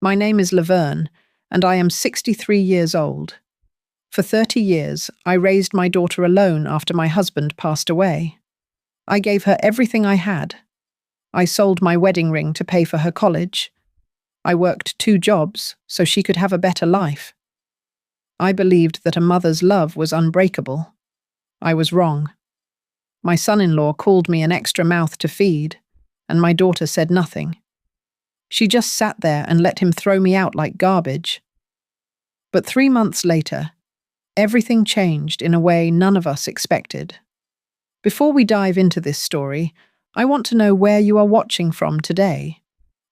My name is Laverne, and I am 63 years old. For 30 years, I raised my daughter alone after my husband passed away. I gave her everything I had. I sold my wedding ring to pay for her college. I worked 2 jobs so she could have a better life. I believed that a mother's love was unbreakable. I was wrong. My son-in-law called me an extra mouth to feed, and my daughter said nothing. She just sat there and let him throw me out like garbage. But 3 months later, everything changed in a way none of us expected. Before we dive into this story, I want to know where you are watching from today.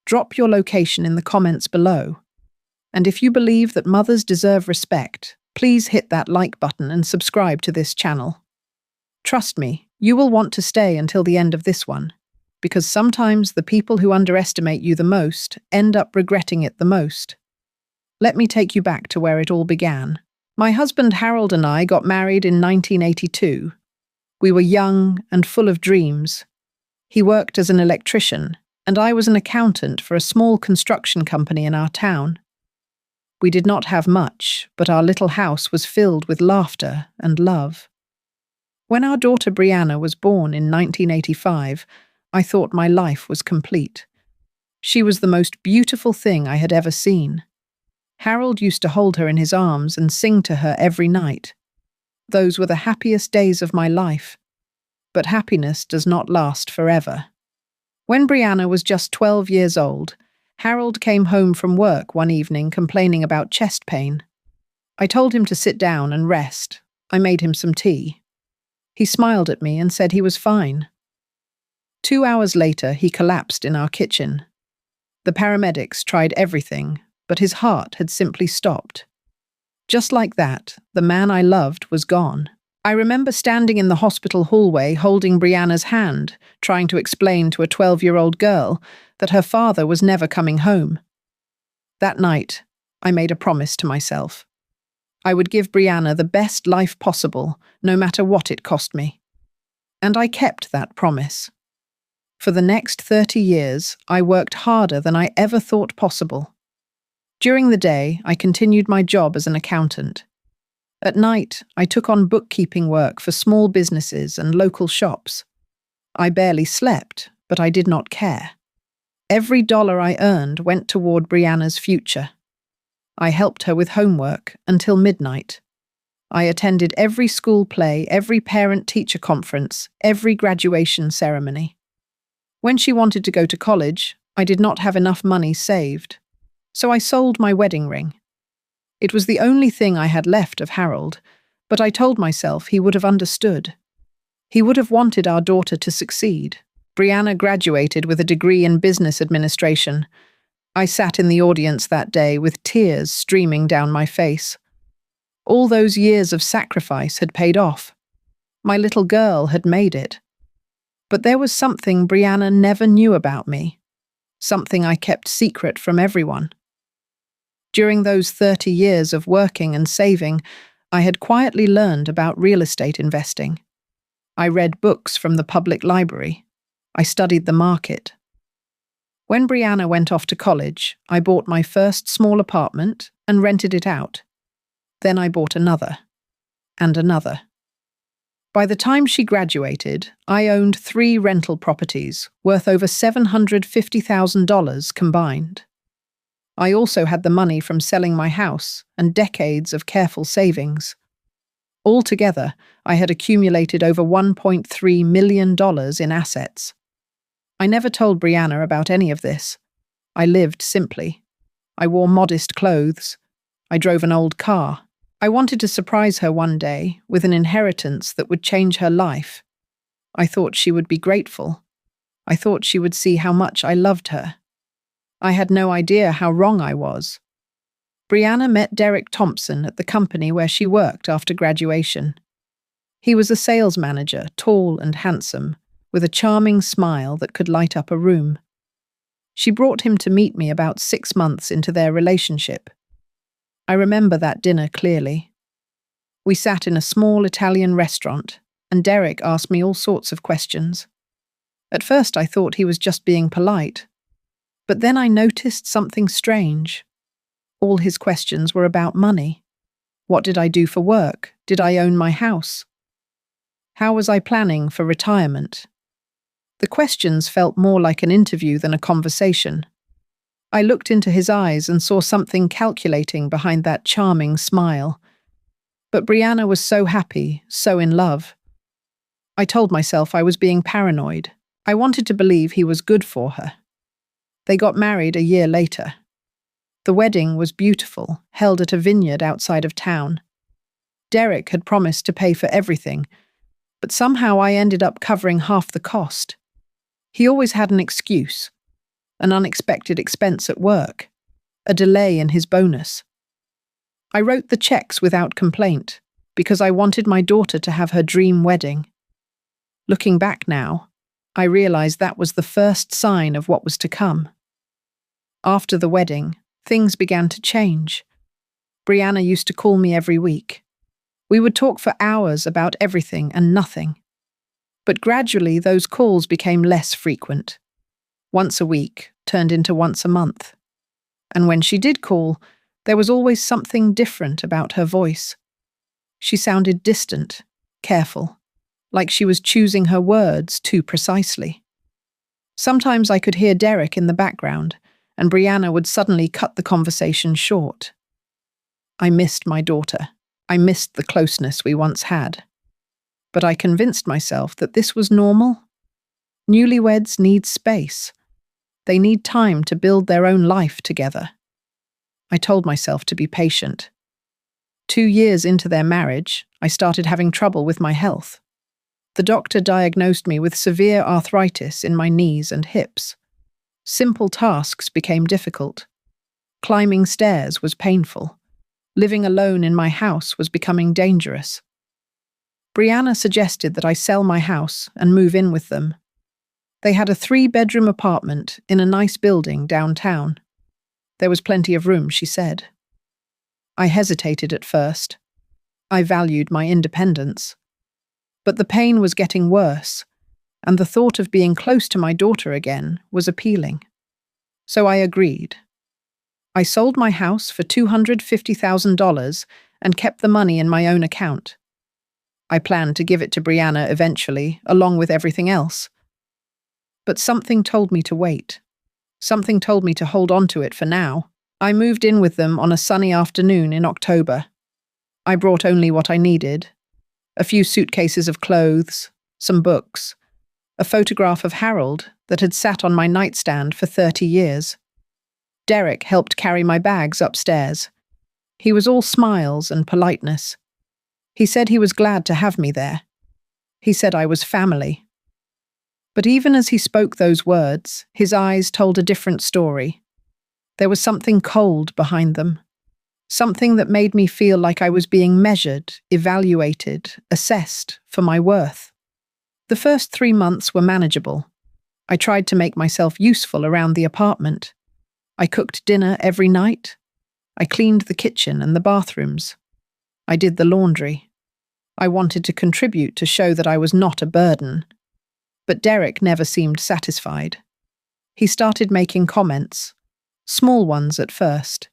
Drop your location in the comments below. And if you believe that mothers deserve respect, please hit that like button and subscribe to this channel. Trust me, you will want to stay until the end of this one, because sometimes the people who underestimate you the most end up regretting it the most. Let me take you back to where it all began. My husband Harold and I got married in 1982. We were young and full of dreams. He worked as an electrician, and I was an accountant for a small construction company in our town. We did not have much, but our little house was filled with laughter and love. When our daughter Brianna was born in 1985, I thought my life was complete. She was the most beautiful thing I had ever seen. Harold used to hold her in his arms and sing to her every night. Those were the happiest days of my life. But happiness does not last forever. When Brianna was just 12 years old, Harold came home from work one evening complaining about chest pain. I told him to sit down and rest. I made him some tea. He smiled at me and said he was fine. 2 hours later, he collapsed in our kitchen. The paramedics tried everything, but his heart had simply stopped. Just like that, the man I loved was gone. I remember standing in the hospital hallway holding Brianna's hand, trying to explain to a 12-year-old girl that her father was never coming home. That night, I made a promise to myself. I would give Brianna the best life possible, no matter what it cost me. And I kept that promise. For the next 30 years, I worked harder than I ever thought possible. During the day, I continued my job as an accountant. At night, I took on bookkeeping work for small businesses and local shops. I barely slept, but I did not care. Every dollar I earned went toward Brianna's future. I helped her with homework until midnight. I attended every school play, every parent-teacher conference, every graduation ceremony. When she wanted to go to college, I did not have enough money saved, so I sold my wedding ring. It was the only thing I had left of Harold, but I told myself he would have understood. He would have wanted our daughter to succeed. Brianna graduated with a degree in business administration. I sat in the audience that day with tears streaming down my face. All those years of sacrifice had paid off. My little girl had made it. But there was something Brianna never knew about me, something I kept secret from everyone. During those 30 years of working and saving, I had quietly learned about real estate investing. I read books from the public library. I studied the market. When Brianna went off to college, I bought my first small apartment and rented it out. Then I bought another, and another. By the time she graduated, I owned 3 rental properties worth over $750,000 combined. I also had the money from selling my house and decades of careful savings. Altogether, I had accumulated over $1.3 million in assets. I never told Brianna about any of this. I lived simply. I wore modest clothes. I drove an old car. I wanted to surprise her one day with an inheritance that would change her life. I thought she would be grateful. I thought she would see how much I loved her. I had no idea how wrong I was. Brianna met Derek Thompson at the company where she worked after graduation. He was a sales manager, tall and handsome, with a charming smile that could light up a room. She brought him to meet me about 6 months into their relationship. I remember that dinner clearly. We sat in a small Italian restaurant, and Derek asked me all sorts of questions. At first I thought he was just being polite. But then I noticed something strange. All his questions were about money. What did I do for work? Did I own my house? How was I planning for retirement? The questions felt more like an interview than a conversation. I looked into his eyes and saw something calculating behind that charming smile. But Brianna was so happy, so in love. I told myself I was being paranoid. I wanted to believe he was good for her. They got married a year later. The wedding was beautiful, held at a vineyard outside of town. Derek had promised to pay for everything, but somehow I ended up covering half the cost. He always had an excuse, an unexpected expense at work, a delay in his bonus. I wrote the checks without complaint because I wanted my daughter to have her dream wedding. Looking back now, I realized that was the first sign of what was to come. After the wedding, things began to change. Brianna used to call me every week. We would talk for hours about everything and nothing. But gradually those calls became less frequent. Once a week turned into once a month. And when she did call, there was always something different about her voice. She sounded distant, careful, like she was choosing her words too precisely. Sometimes I could hear Derek in the background, and Brianna would suddenly cut the conversation short. I missed my daughter. I missed the closeness we once had. But I convinced myself that this was normal. Newlyweds need space. They need time to build their own life together. I told myself to be patient. 2 years into their marriage, I started having trouble with my health. The doctor diagnosed me with severe arthritis in my knees and hips. Simple tasks became difficult. Climbing stairs was painful. Living alone in my house was becoming dangerous. Brianna suggested that I sell my house and move in with them. They had a 3-bedroom apartment in a nice building downtown. There was plenty of room, she said. I hesitated at first. I valued my independence. But the pain was getting worse, and the thought of being close to my daughter again was appealing. So I agreed. I sold my house for $250,000 and kept the money in my own account. I planned to give it to Brianna eventually, along with everything else. But something told me to wait. Something told me to hold on to it for now. I moved in with them on a sunny afternoon in October. I brought only what I needed: a few suitcases of clothes, some books, a photograph of Harold that had sat on my nightstand for 30 years. Derek helped carry my bags upstairs. He was all smiles and politeness. He said he was glad to have me there. He said I was family. But even as he spoke those words, his eyes told a different story. There was something cold behind them. Something that made me feel like I was being measured, evaluated, assessed for my worth. The first 3 months were manageable. I tried to make myself useful around the apartment. I cooked dinner every night. I cleaned the kitchen and the bathrooms. I did the laundry. I wanted to contribute to show that I was not a burden. But Derek never seemed satisfied. He started making comments, small ones at first,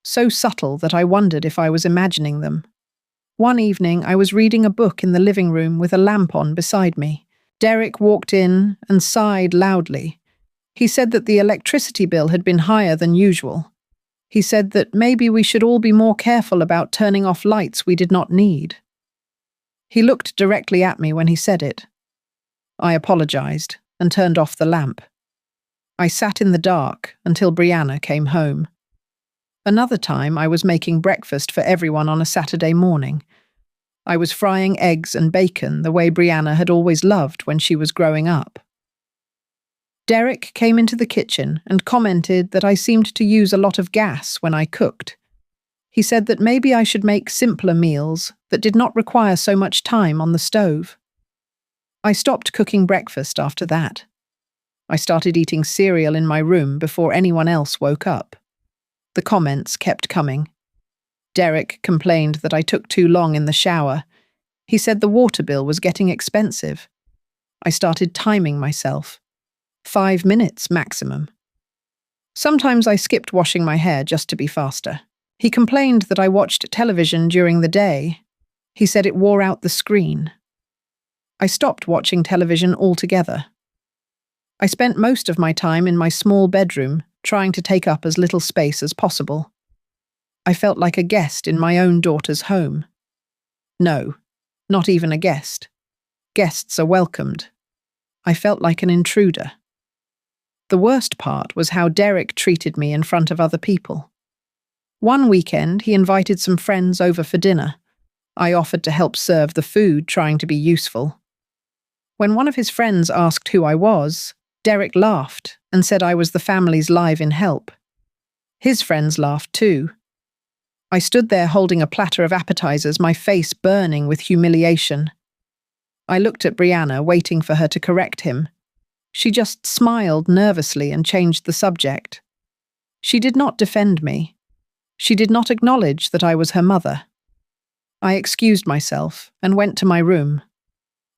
so subtle that I wondered if I was imagining them. One evening, I was reading a book in the living room with a lamp on beside me. Derek walked in and sighed loudly. He said that the electricity bill had been higher than usual. He said that maybe we should all be more careful about turning off lights we did not need. He looked directly at me when he said it. I apologized and turned off the lamp. I sat in the dark until Brianna came home. Another time, I was making breakfast for everyone on a Saturday morning. I was frying eggs and bacon the way Brianna had always loved when she was growing up. Derek came into the kitchen and commented that I seemed to use a lot of gas when I cooked. He said that maybe I should make simpler meals that did not require so much time on the stove. I stopped cooking breakfast after that. I started eating cereal in my room before anyone else woke up. The comments kept coming. Derek complained that I took too long in the shower. He said the water bill was getting expensive. I started timing myself. 5 minutes maximum. Sometimes I skipped washing my hair just to be faster. He complained that I watched television during the day. He said it wore out the screen. I stopped watching television altogether. I spent most of my time in my small bedroom, trying to take up as little space as possible. I felt like a guest in my own daughter's home. No, not even a guest. Guests are welcomed. I felt like an intruder. The worst part was how Derek treated me in front of other people. One weekend, he invited some friends over for dinner. I offered to help serve the food, trying to be useful. When one of his friends asked who I was, Derek laughed and said I was the family's live-in help. His friends laughed too. I stood there holding a platter of appetizers, my face burning with humiliation. I looked at Brianna, waiting for her to correct him. She just smiled nervously and changed the subject. She did not defend me. She did not acknowledge that I was her mother. I excused myself and went to my room.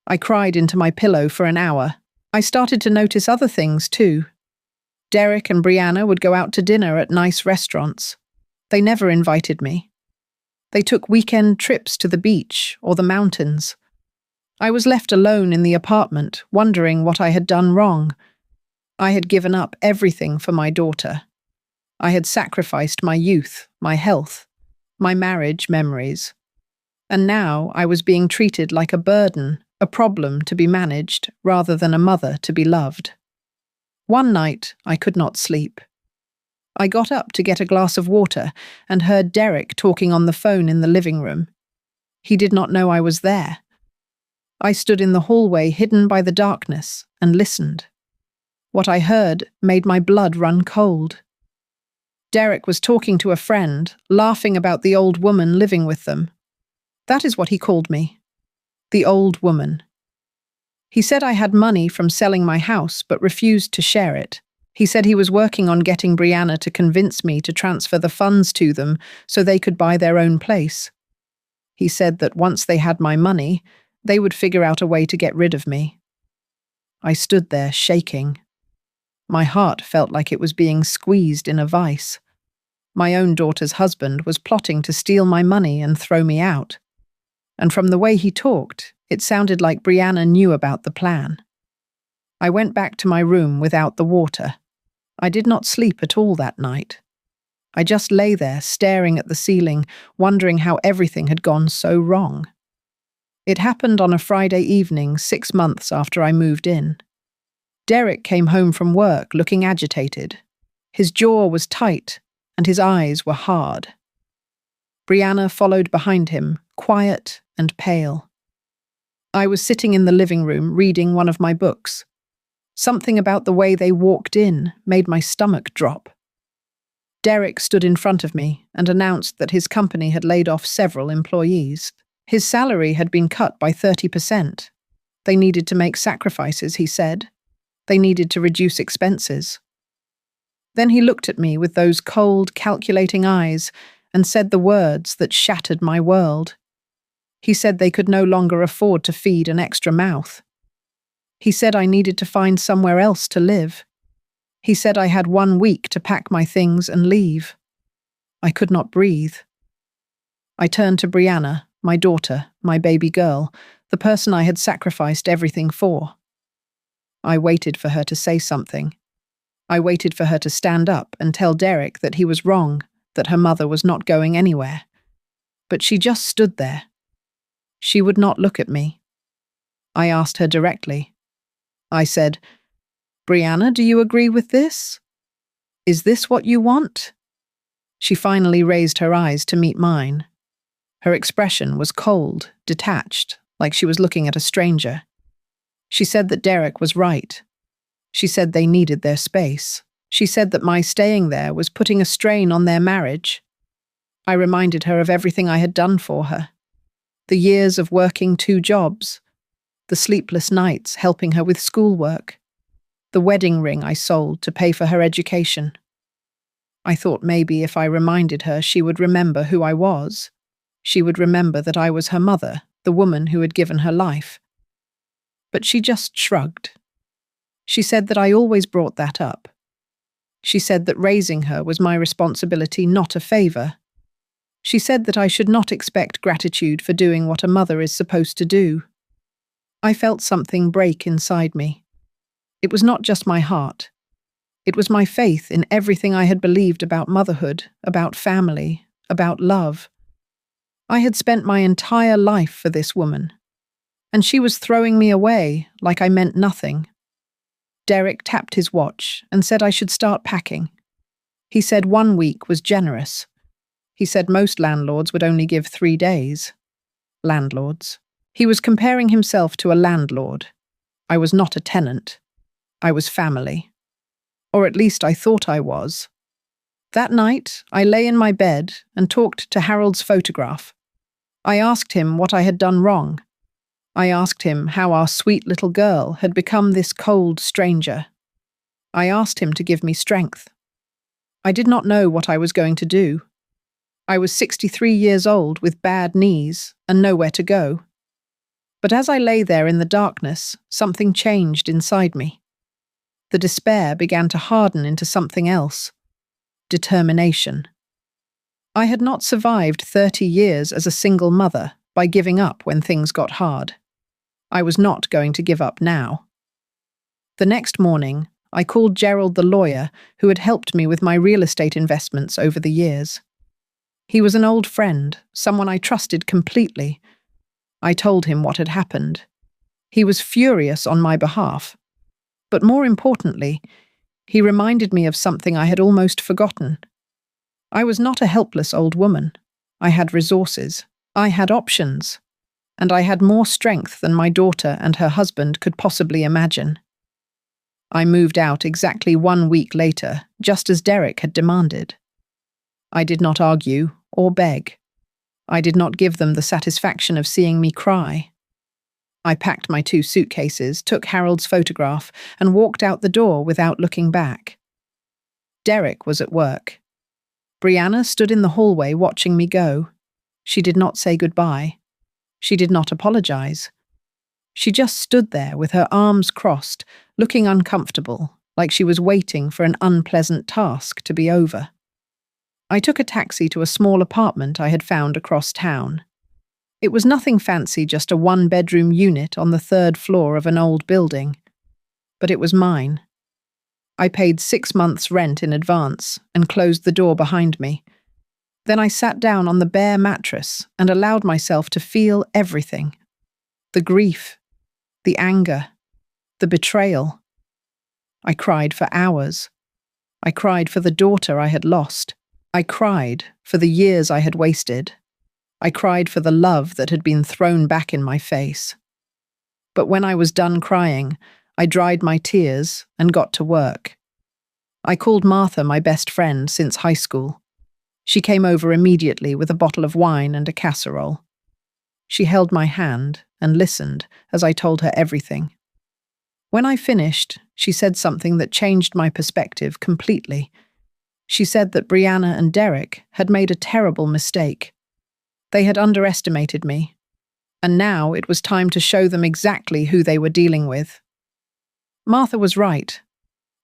I cried into my pillow for an hour. I started to notice other things too. Derek and Brianna would go out to dinner at nice restaurants. They never invited me. They took weekend trips to the beach or the mountains. I was left alone in the apartment, wondering what I had done wrong. I had given up everything for my daughter. I had sacrificed my youth, my health, my marriage memories. And now I was being treated like a burden, a problem to be managed, rather than a mother to be loved. One night, I could not sleep. I got up to get a glass of water and heard Derek talking on the phone in the living room. He did not know I was there. I stood in the hallway, hidden by the darkness, and listened. What I heard made my blood run cold. Derek was talking to a friend, laughing about the old woman living with them. That is what he called me. The old woman. He said I had money from selling my house but refused to share it. He said he was working on getting Brianna to convince me to transfer the funds to them so they could buy their own place. He said that once they had my money, they would figure out a way to get rid of me. I stood there shaking. My heart felt like it was being squeezed in a vice. My own daughter's husband was plotting to steal my money and throw me out. And from the way he talked, it sounded like Brianna knew about the plan. I went back to my room without the water. I did not sleep at all that night. I just lay there staring at the ceiling, wondering how everything had gone so wrong. It happened on a Friday evening, 6 months after I moved in. Derek came home from work looking agitated. His jaw was tight and his eyes were hard. Brianna followed behind him, quiet and pale. I was sitting in the living room reading one of my books. Something about the way they walked in made my stomach drop. Derek stood in front of me and announced that his company had laid off several employees. His salary had been cut by 30%. They needed to make sacrifices, he said. They needed to reduce expenses. Then he looked at me with those cold, calculating eyes and said the words that shattered my world. He said they could no longer afford to feed an extra mouth. He said I needed to find somewhere else to live. He said I had 1 week to pack my things and leave. I could not breathe. I turned to Brianna, my daughter, my baby girl, the person I had sacrificed everything for. I waited for her to say something. I waited for her to stand up and tell Derek that he was wrong, that her mother was not going anywhere. But she just stood there. She would not look at me. I asked her directly. I said, "Brianna, do you agree with this? Is this what you want?" She finally raised her eyes to meet mine. Her expression was cold, detached, like she was looking at a stranger. She said that Derek was right. She said they needed their space. She said that my staying there was putting a strain on their marriage. I reminded her of everything I had done for her. The years of working 2 jobs. The sleepless nights helping her with schoolwork. The wedding ring I sold to pay for her education. I thought maybe if I reminded her, she would remember who I was. She would remember that I was her mother, the woman who had given her life. But she just shrugged. She said that I always brought that up. She said that raising her was my responsibility, not a favour. She said that I should not expect gratitude for doing what a mother is supposed to do. I felt something break inside me. It was not just my heart. It was my faith in everything I had believed about motherhood, about family, about love. I had spent my entire life for this woman, and she was throwing me away like I meant nothing. Derek tapped his watch and said I should start packing. He said 1 week was generous. He said most landlords would only give 3 days. Landlords. He was comparing himself to a landlord. I was not a tenant. I was family. Or at least I thought I was. That night, I lay in my bed and talked to Harold's photograph. I asked him what I had done wrong. I asked him how our sweet little girl had become this cold stranger. I asked him to give me strength. I did not know what I was going to do. I was 63 years old with bad knees and nowhere to go. But as I lay there in the darkness, something changed inside me. The despair began to harden into something else. Determination. I had not survived 30 years as a single mother by giving up when things got hard. I was not going to give up now. The next morning, I called Gerald the lawyer who had helped me with my real estate investments over the years. He was an old friend, someone I trusted completely. I told him what had happened. He was furious on my behalf. But more importantly, he reminded me of something I had almost forgotten. I was not a helpless old woman. I had resources. I had options. And I had more strength than my daughter and her husband could possibly imagine. I moved out exactly 1 week later, just as Derek had demanded. I did not argue or beg. I did not give them the satisfaction of seeing me cry. I packed my 2 suitcases, took Harold's photograph, and walked out the door without looking back. Derek was at work. Brianna stood in the hallway watching me go. She did not say goodbye. She did not apologize. She just stood there with her arms crossed, looking uncomfortable, like she was waiting for an unpleasant task to be over. I took a taxi to a small apartment I had found across town. It was nothing fancy, just a 1-bedroom unit on the 3rd floor of an old building. But it was mine. I paid 6 months' rent in advance and closed the door behind me. Then I sat down on the bare mattress and allowed myself to feel everything. The grief, the anger, the betrayal. I cried for hours. I cried for the daughter I had lost. I cried for the years I had wasted. I cried for the love that had been thrown back in my face. But when I was done crying, I dried my tears and got to work. I called Martha, my best friend since high school. She came over immediately with a bottle of wine and a casserole. She held my hand and listened as I told her everything. When I finished, she said something that changed my perspective completely. She said that Brianna and Derek had made a terrible mistake. They had underestimated me, and now it was time to show them exactly who they were dealing with. Martha was right.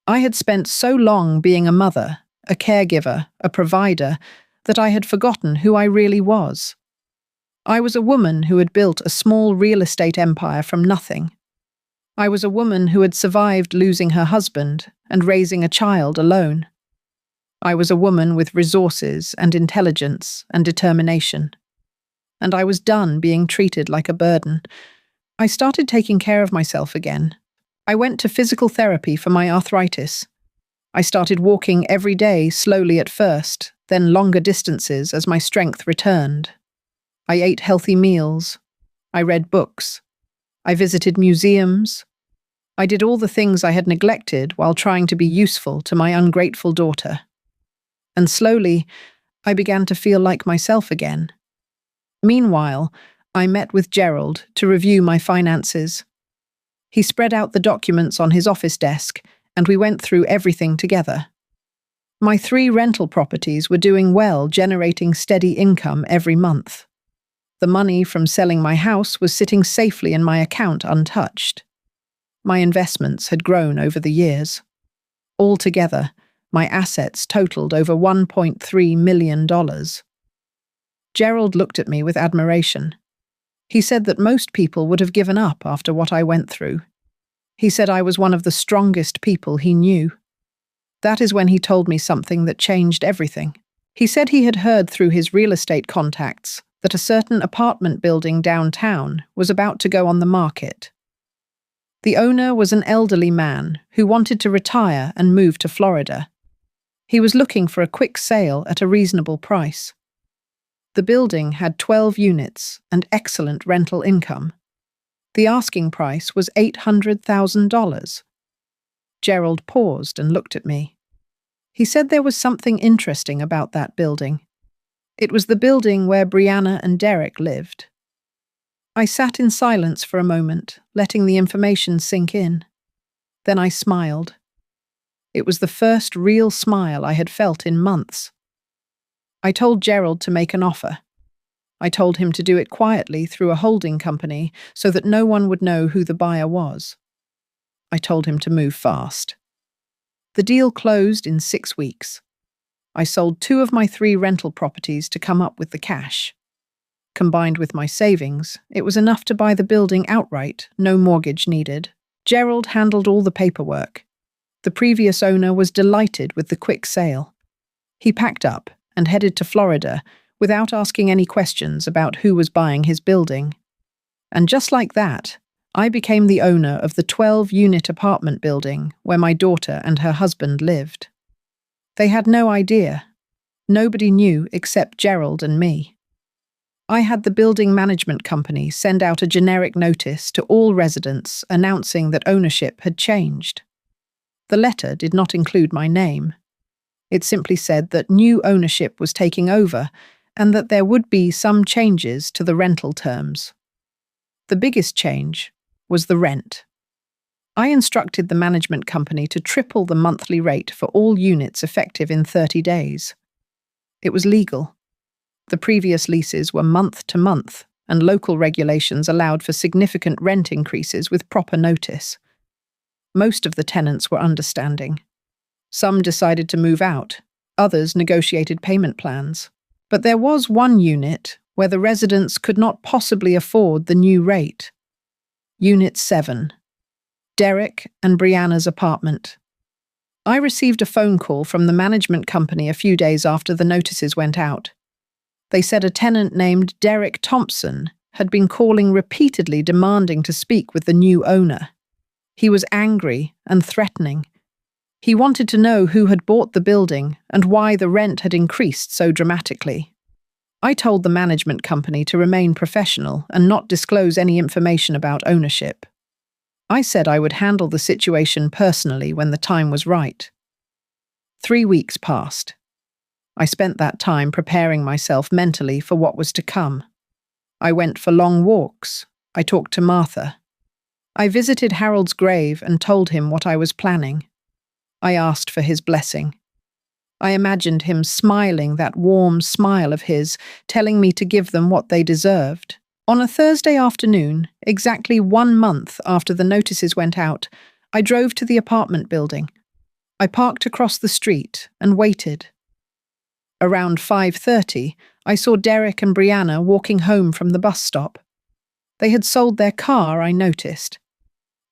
I had spent so long being a mother, a caregiver, a provider, that I had forgotten who I really was. I was a woman who had built a small real estate empire from nothing. I was a woman who had survived losing her husband and raising a child alone. I was a woman with resources and intelligence and determination. And I was done being treated like a burden. I started taking care of myself again. I went to physical therapy for my arthritis. I started walking every day, slowly at first, then longer distances as my strength returned. I ate healthy meals. I read books. I visited museums. I did all the things I had neglected while trying to be useful to my ungrateful daughter. And slowly, I began to feel like myself again. Meanwhile, I met with Gerald to review my finances. He spread out the documents on his office desk, and we went through everything together. My 3 rental properties were doing well, generating steady income every month. The money from selling my house was sitting safely in my account untouched. My investments had grown over the years. Altogether, My assets totaled over $1.3 million. Gerald looked at me with admiration. He said that most people would have given up after what I went through. He said I was one of the strongest people he knew. That is when he told me something that changed everything. He said he had heard through his real estate contacts that a certain apartment building downtown was about to go on the market. The owner was an elderly man who wanted to retire and move to Florida. He was looking for a quick sale at a reasonable price. The building had 12 units and excellent rental income. The asking price was $800,000. Gerald paused and looked at me. He said there was something interesting about that building. It was the building where Brianna and Derek lived. I sat in silence for a moment, letting the information sink in. Then I smiled. It was the first real smile I had felt in months. I told Gerald to make an offer. I told him to do it quietly through a holding company so that no one would know who the buyer was. I told him to move fast. The deal closed in 6 weeks. I sold 2 of my 3 rental properties to come up with the cash. Combined with my savings, it was enough to buy the building outright, no mortgage needed. Gerald handled all the paperwork. The previous owner was delighted with the quick sale. He packed up and headed to Florida without asking any questions about who was buying his building. And just like that, I became the owner of the 12-unit apartment building where my daughter and her husband lived. They had no idea. Nobody knew except Gerald and me. I had the building management company send out a generic notice to all residents announcing that ownership had changed. The letter did not include my name. It simply said that new ownership was taking over and that there would be some changes to the rental terms. The biggest change was the rent. I instructed the management company to triple the monthly rate for all units effective in 30 days. It was legal. The previous leases were month to month, and local regulations allowed for significant rent increases with proper notice. Most of the tenants were understanding. Some decided to move out, others negotiated payment plans. But there was one unit where the residents could not possibly afford the new rate. Unit 7. Derek and Brianna's apartment. I received a phone call from the management company a few days after the notices went out. They said a tenant named Derek Thompson had been calling repeatedly demanding to speak with the new owner. He was angry and threatening. He wanted to know who had bought the building and why the rent had increased so dramatically. I told the management company to remain professional and not disclose any information about ownership. I said I would handle the situation personally when the time was right. 3 weeks passed. I spent that time preparing myself mentally for what was to come. I went for long walks. I talked to Martha. I visited Harold's grave and told him what I was planning. I asked for his blessing. I imagined him smiling that warm smile of his, telling me to give them what they deserved. On a Thursday afternoon, exactly 1 month after the notices went out, I drove to the apartment building. I parked across the street and waited. Around 5:30, I saw Derek and Brianna walking home from the bus stop. They had sold their car, I noticed.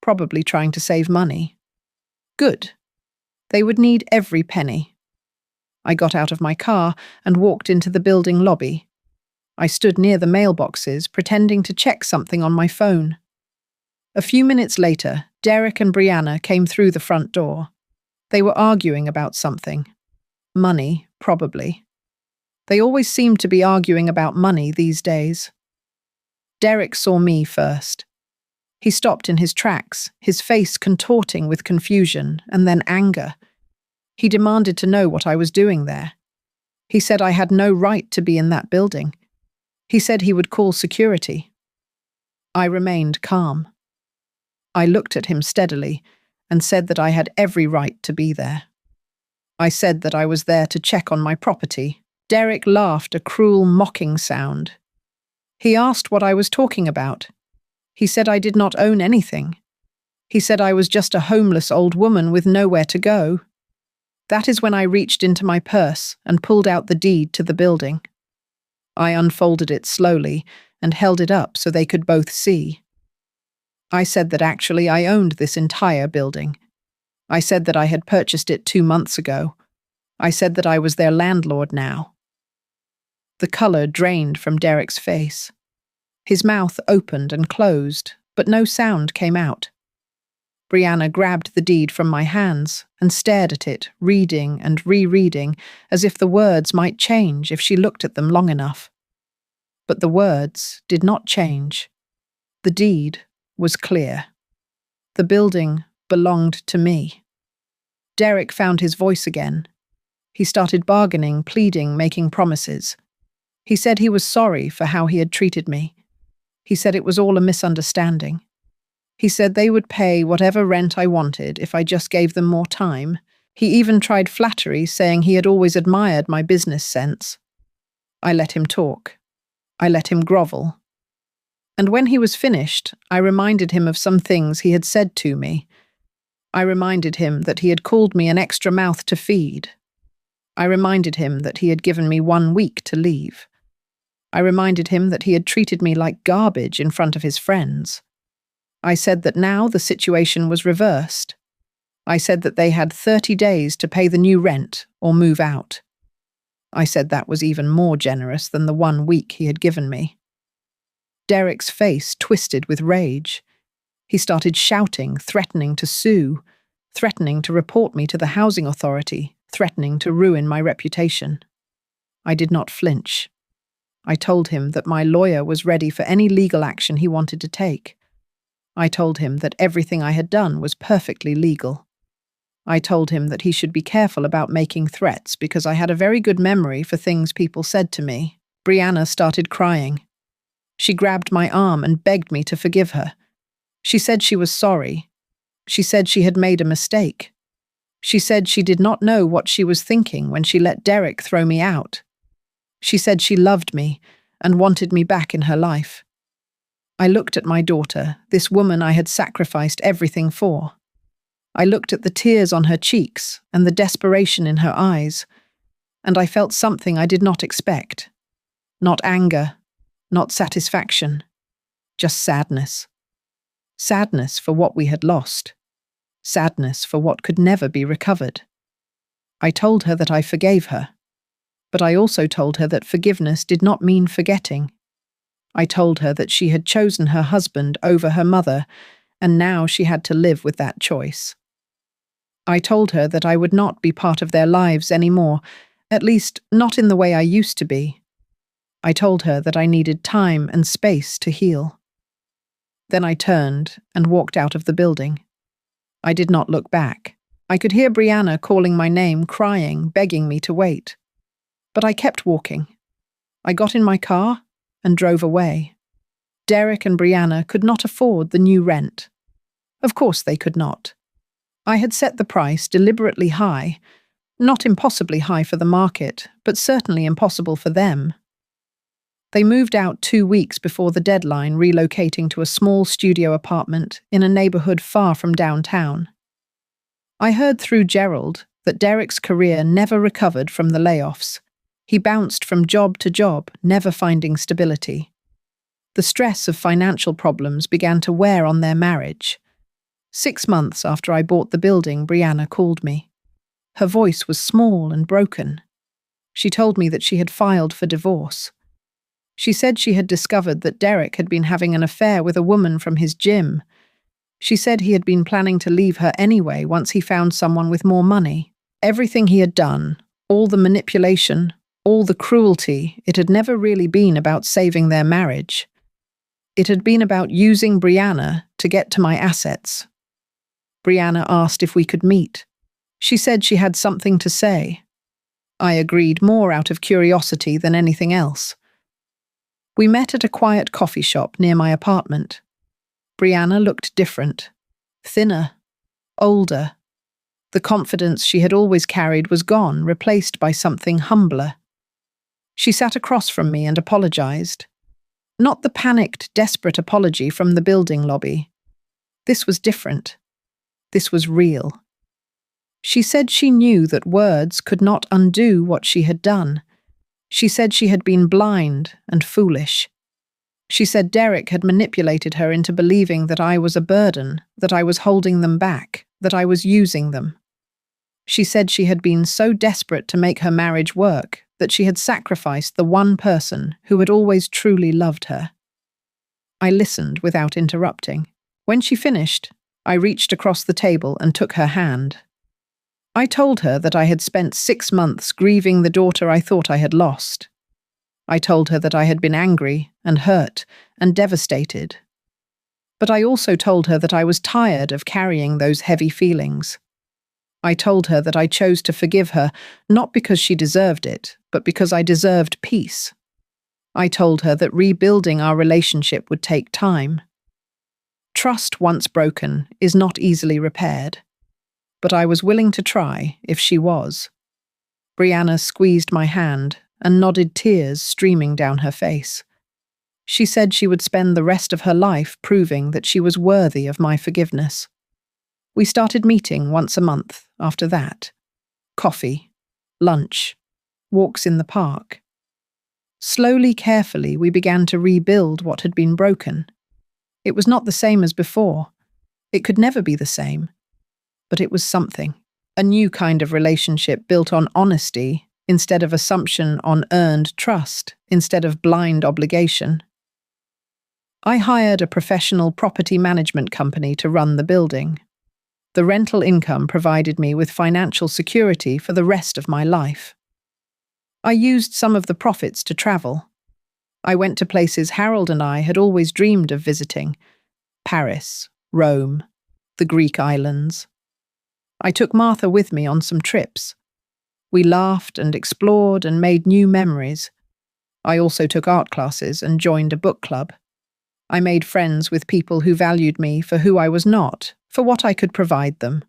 Probably trying to save money. Good. They would need every penny. I got out of my car and walked into the building lobby. I stood near the mailboxes, pretending to check something on my phone. A few minutes later, Derek and Brianna came through the front door. They were arguing about something. Money, probably. They always seemed to be arguing about money these days. Derek saw me first. He stopped in his tracks, his face contorting with confusion and then anger. He demanded to know what I was doing there. He said I had no right to be in that building. He said he would call security. I remained calm. I looked at him steadily and said that I had every right to be there. I said that I was there to check on my property. Derek laughed a cruel, mocking sound. He asked what I was talking about. He said I did not own anything. He said I was just a homeless old woman with nowhere to go. That is when I reached into my purse and pulled out the deed to the building. I unfolded it slowly and held it up so they could both see. I said that actually I owned this entire building. I said that I had purchased it 2 months ago. I said that I was their landlord now. The colour drained from Derek's face. His mouth opened and closed, but no sound came out. Brianna grabbed the deed from my hands and stared at it, reading and rereading, as if the words might change if she looked at them long enough. But the words did not change. The deed was clear. The building belonged to me. Derek found his voice again. He started bargaining, pleading, making promises. He said he was sorry for how he had treated me. He said it was all a misunderstanding. He said they would pay whatever rent I wanted if I just gave them more time. He even tried flattery, saying he had always admired my business sense. I let him talk. I let him grovel. And when he was finished, I reminded him of some things he had said to me. I reminded him that he had called me an extra mouth to feed. I reminded him that he had given me 1 week to leave. I reminded him that he had treated me like garbage in front of his friends. I said that now the situation was reversed. I said that they had 30 days to pay the new rent or move out. I said that was even more generous than the 1 week he had given me. Derek's face twisted with rage. He started shouting, threatening to sue, threatening to report me to the housing authority, threatening to ruin my reputation. I did not flinch. I told him that my lawyer was ready for any legal action he wanted to take. I told him that everything I had done was perfectly legal. I told him that he should be careful about making threats because I had a very good memory for things people said to me. Brianna started crying. She grabbed my arm and begged me to forgive her. She said she was sorry. She said she had made a mistake. She said she did not know what she was thinking when she let Derek throw me out. She said she loved me and wanted me back in her life. I looked at my daughter, this woman I had sacrificed everything for. I looked at the tears on her cheeks and the desperation in her eyes, and I felt something I did not expect. Not anger, not satisfaction, just sadness. Sadness for what we had lost. Sadness for what could never be recovered. I told her that I forgave her, but I also told her that forgiveness did not mean forgetting. I told her that she had chosen her husband over her mother, and now she had to live with that choice. I told her that I would not be part of their lives anymore, at least not in the way I used to be. I told her that I needed time and space to heal. Then I turned and walked out of the building. I did not look back. I could hear Brianna calling my name, crying, begging me to wait. But I kept walking. I got in my car and drove away. Derek and Brianna could not afford the new rent. Of course they could not. I had set the price deliberately high, not impossibly high for the market, but certainly impossible for them. They moved out 2 weeks before the deadline, relocating to a small studio apartment in a neighborhood far from downtown. I heard through Gerald that Derek's career never recovered from the layoffs. He bounced from job to job, never finding stability. The stress of financial problems began to wear on their marriage. 6 months after I bought the building, Brianna called me. Her voice was small and broken. She told me that she had filed for divorce. She said she had discovered that Derek had been having an affair with a woman from his gym. She said he had been planning to leave her anyway once he found someone with more money. Everything he had done, all the manipulation, all the cruelty, it had never really been about saving their marriage. It had been about using Brianna to get to my assets. Brianna asked if we could meet. She said she had something to say. I agreed, more out of curiosity than anything else. We met at a quiet coffee shop near my apartment. Brianna looked different, thinner, older. The confidence she had always carried was gone, replaced by something humbler. She sat across from me and apologized. Not the panicked, desperate apology from the building lobby. This was different. This was real. She said she knew that words could not undo what she had done. She said she had been blind and foolish. She said Derek had manipulated her into believing that I was a burden, that I was holding them back, that I was using them. She said she had been so desperate to make her marriage work that she had sacrificed the one person who had always truly loved her. I listened without interrupting. When she finished, I reached across the table and took her hand. I told her that I had spent 6 months grieving the daughter I thought I had lost. I told her that I had been angry and hurt and devastated. But I also told her that I was tired of carrying those heavy feelings. I told her that I chose to forgive her, not because she deserved it, but because I deserved peace. I told her that rebuilding our relationship would take time. Trust once broken is not easily repaired, but I was willing to try if she was. Brianna squeezed my hand and nodded, tears streaming down her face. She said she would spend the rest of her life proving that she was worthy of my forgiveness. We started meeting once a month after that. Coffee, lunch, walks in the park. Slowly, carefully, we began to rebuild what had been broken. It was not the same as before. It could never be the same. But it was something. A new kind of relationship built on honesty instead of assumption, on earned trust instead of blind obligation. I hired a professional property management company to run the building. The rental income provided me with financial security for the rest of my life. I used some of the profits to travel. I went to places Harold and I had always dreamed of visiting: Paris, Rome, the Greek islands. I took Martha with me on some trips. We laughed and explored and made new memories. I also took art classes and joined a book club. I made friends with people who valued me for who I was not, for what I could provide them.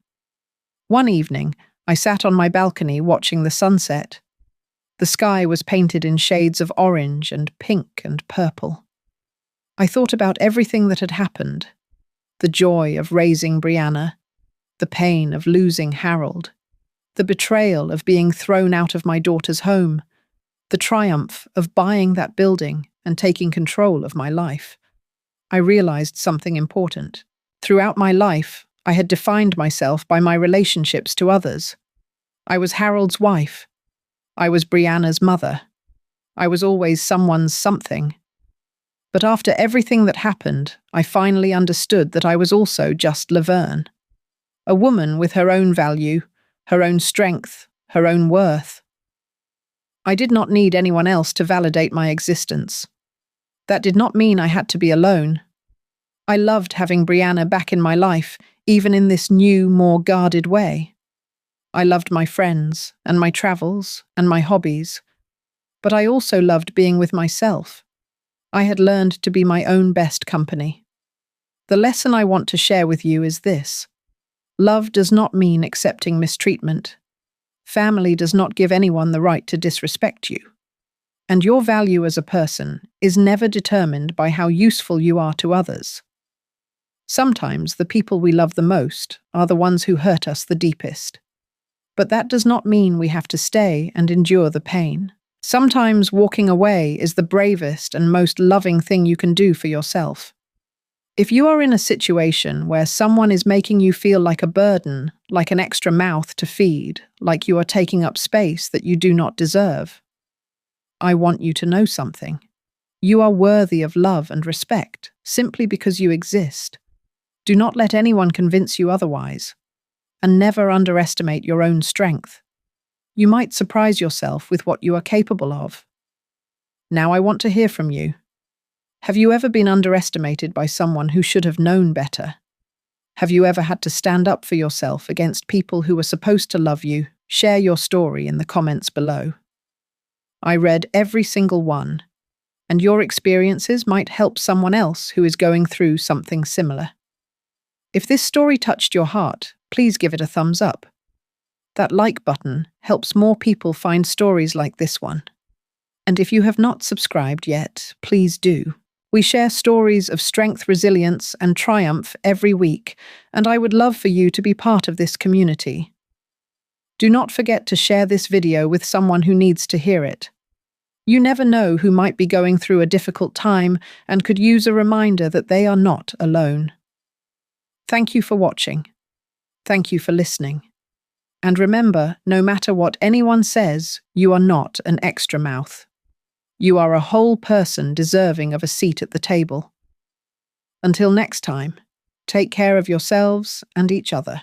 One evening, I sat on my balcony watching the sunset. The sky was painted in shades of orange and pink and purple. I thought about everything that had happened: the joy of raising Brianna, the pain of losing Harold, the betrayal of being thrown out of my daughter's home, the triumph of buying that building and taking control of my life. I realized something important. Throughout my life, I had defined myself by my relationships to others. I was Harold's wife. I was Brianna's mother. I was always someone's something. But after everything that happened, I finally understood that I was also just Laverne. A woman with her own value, her own strength, her own worth. I did not need anyone else to validate my existence. That did not mean I had to be alone. I loved having Brianna back in my life, even in this new, more guarded way. I loved my friends, and my travels, and my hobbies. But I also loved being with myself. I had learned to be my own best company. The lesson I want to share with you is this: love does not mean accepting mistreatment. Family does not give anyone the right to disrespect you. And your value as a person is never determined by how useful you are to others. Sometimes the people we love the most are the ones who hurt us the deepest. But that does not mean we have to stay and endure the pain. Sometimes walking away is the bravest and most loving thing you can do for yourself. If you are in a situation where someone is making you feel like a burden, like an extra mouth to feed, like you are taking up space that you do not deserve, I want you to know something. You are worthy of love and respect simply because you exist. Do not let anyone convince you otherwise. And never underestimate your own strength. You might surprise yourself with what you are capable of. Now I want to hear from you. Have you ever been underestimated by someone who should have known better? Have you ever had to stand up for yourself against people who were supposed to love you? Share your story in the comments below. I read every single one, and your experiences might help someone else who is going through something similar. If this story touched your heart, please give it a thumbs up. That like button helps more people find stories like this one. And if you have not subscribed yet, please do. We share stories of strength, resilience, and triumph every week, and I would love for you to be part of this community. Do not forget to share this video with someone who needs to hear it. You never know who might be going through a difficult time and could use a reminder that they are not alone. Thank you for watching. Thank you for listening. And remember, no matter what anyone says, you are not an extra mouth. You are a whole person deserving of a seat at the table. Until next time, take care of yourselves and each other.